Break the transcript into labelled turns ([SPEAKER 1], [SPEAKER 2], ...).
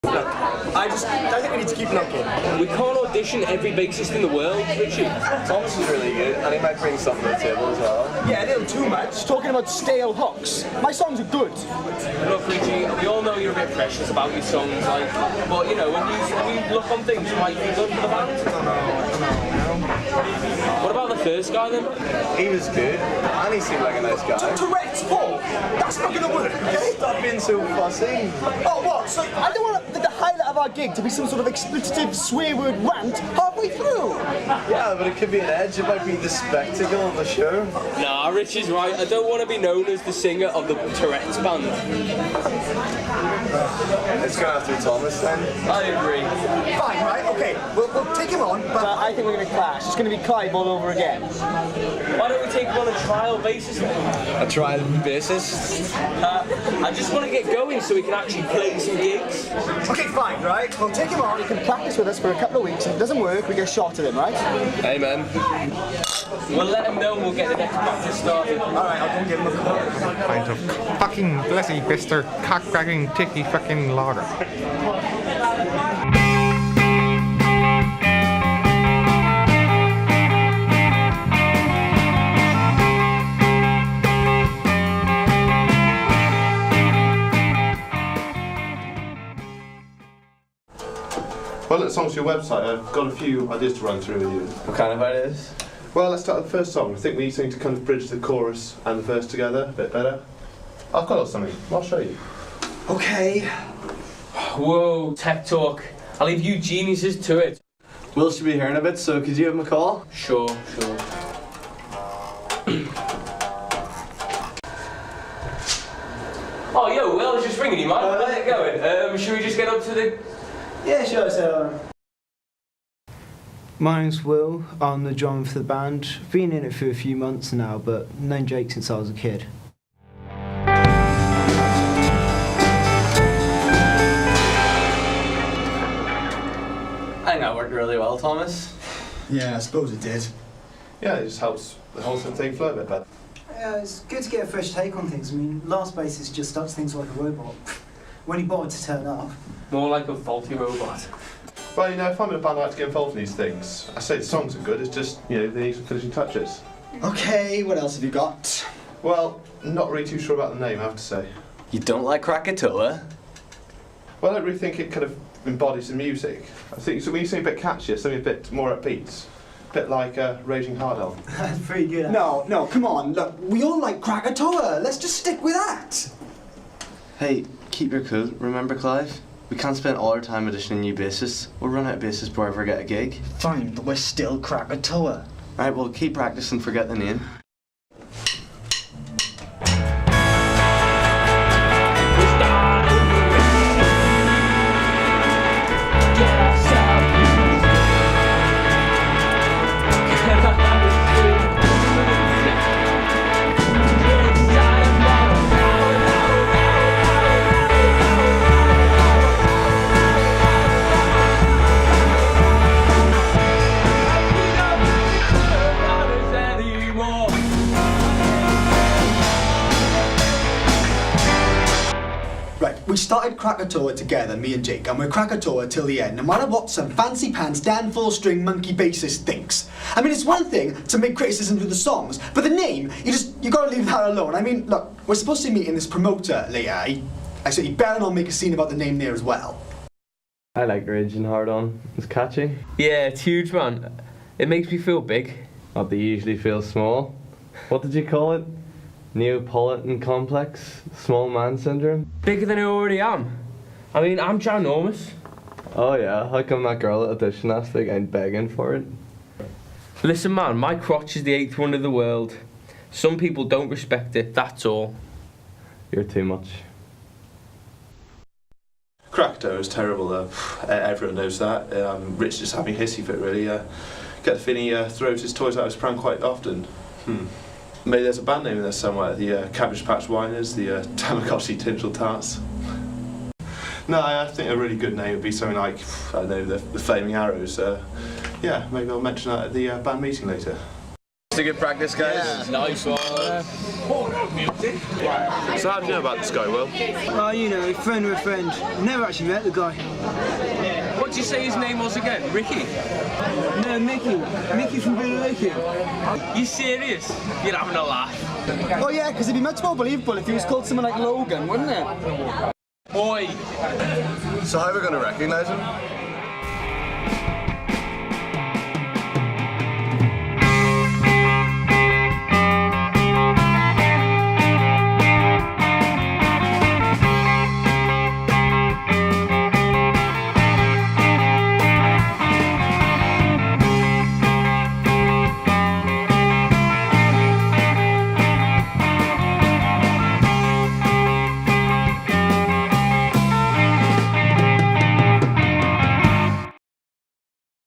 [SPEAKER 1] I think we need to keep looking.
[SPEAKER 2] We can't audition every bassist in the world, Richie.
[SPEAKER 3] Thomas is really good, and he might bring something to the table as well.
[SPEAKER 1] Yeah, a little too much. Talking about stale hooks. My songs are good.
[SPEAKER 2] Look, Richie, we all know you're a bit precious about your songs, like, but you know, when you look on things, you might be good for the band. What about the first guy then?
[SPEAKER 3] He was good, and he seemed like a nice guy.
[SPEAKER 1] Tourette's, Paul! That's not gonna work, okay?
[SPEAKER 3] Stop being so fussy.
[SPEAKER 1] Oh, what? So I don't want the highlight of our gig to be some sort of expletive swear word rant halfway through.
[SPEAKER 3] Yeah, but it could be an edge. It might be the spectacle of the show.
[SPEAKER 2] Nah, Richie's right. I don't want to be known as the singer of the Tourette's band.
[SPEAKER 3] It's going after Thomas then.
[SPEAKER 2] I agree.
[SPEAKER 1] Fine, right? Okay, we'll take him on, but I think we're gonna clash. It's gonna be Clive all over again.
[SPEAKER 2] Why don't we take him on a trial basis then?
[SPEAKER 3] A trial basis?
[SPEAKER 2] I just want to get going so we can actually play some gigs.
[SPEAKER 1] Okay, fine, right? We'll take him on. He can practice with us for a couple of weeks. If it doesn't work, we get a shot at him, right?
[SPEAKER 3] Amen.
[SPEAKER 2] We'll let him know and we'll get the next practice started.
[SPEAKER 1] Alright, I'll go give him a call.
[SPEAKER 4] Pint of fucking blessy bister cock-cracking ticky fucking lager.
[SPEAKER 5] Well, let's on to your website. I've got a few ideas to run through with you.
[SPEAKER 3] What kind of ideas?
[SPEAKER 5] Well, let's start with the first song. I think we need something to kind of bridge the chorus and the verse together a bit better. I've got something. I'll show you.
[SPEAKER 1] Okay.
[SPEAKER 2] Whoa, tech talk. I'll leave you geniuses to it.
[SPEAKER 3] Will should be here in a bit, so could you give him a call?
[SPEAKER 2] Sure. Oh, yo, Will, I was just ringing you, man. How's it going? Should we just get up to the...
[SPEAKER 1] Yeah, sure, so...
[SPEAKER 6] My name's Will, I'm the drummer for the band. Been in it for a few months now, but known Jake since I was a kid.
[SPEAKER 3] I think that worked really well, Thomas.
[SPEAKER 1] Yeah, I suppose it did.
[SPEAKER 5] Yeah, it just helps the whole thing flow a bit better.
[SPEAKER 7] Yeah, it's good to get a fresh take on things. I mean, last bassist just does things like a robot. When he bothered to turn up.
[SPEAKER 2] More like a faulty robot.
[SPEAKER 5] Well, you know, if I'm in a band, I like to get involved in these things. I say the songs are good, it's just, you know, they need some finishing touches.
[SPEAKER 1] Okay, what else have you got?
[SPEAKER 5] Well, not really too sure about the name, I have to say.
[SPEAKER 3] You don't like Krakatoa?
[SPEAKER 5] Well, I don't really think it kind of embodies the music. I think so when you say a bit catchier, something a bit more upbeat. A bit like Raging Hard On.
[SPEAKER 7] That's pretty good.
[SPEAKER 1] No, come on, look, we all like Krakatoa. Let's just stick with that.
[SPEAKER 3] Hey, keep your cool, remember Clive? We can't spend all our time auditioning new bassists. We'll run out of bassists before I ever get a gig.
[SPEAKER 1] Fine, but we're still Krakatoa.
[SPEAKER 3] Alright, well keep practicing, forget the name.
[SPEAKER 1] We started Krakatoa together, me and Jake, and we're Krakatoa till the end, no matter what some fancy pants, Dan full-string monkey bassist thinks. I mean, it's one thing to make criticisms with the songs, but the name, you gotta leave that alone. I mean, look, we're supposed to be meeting this promoter later. I said you better not make a scene about the name there as well.
[SPEAKER 3] I like Raging Hard On. It's catchy.
[SPEAKER 2] Yeah, it's huge, man. It makes me feel big.
[SPEAKER 3] Not they usually feel small. What did you call it? Neapolitan complex? Small man syndrome?
[SPEAKER 2] Bigger than I already am. I mean, I'm ginormous.
[SPEAKER 3] Oh yeah, how come that girl at audition last week ain't begging for it?
[SPEAKER 2] Listen, man, my crotch is the 8th wonder of the world. Some people don't respect it, that's all.
[SPEAKER 3] You're too much.
[SPEAKER 5] Krakatoa is terrible though. Everyone knows that. Rich just having a hissy fit really. Get the feeling he throws his toys out of his pram quite often. Maybe there's a band name in there somewhere. The Cabbage Patch Whiners, the Tamagotchi Tinsel Tarts. No, I think a really good name would be something like, I don't know, the Flaming Arrows. Yeah, maybe I'll mention that at the band meeting later.
[SPEAKER 8] It's a good practice, guys.
[SPEAKER 2] Nice one.
[SPEAKER 5] So how do you know about this guy, Will?
[SPEAKER 6] Oh, you know, friend of a friend. Never actually met the guy.
[SPEAKER 2] What did you say his name was again? Ricky?
[SPEAKER 6] No, Mickey. Mickey from Billy.
[SPEAKER 2] You serious? You're having a laugh.
[SPEAKER 1] Oh yeah, because it'd be much more believable if he was called something like Logan, wouldn't it?
[SPEAKER 2] Oi!
[SPEAKER 8] So how are we going to recognise him?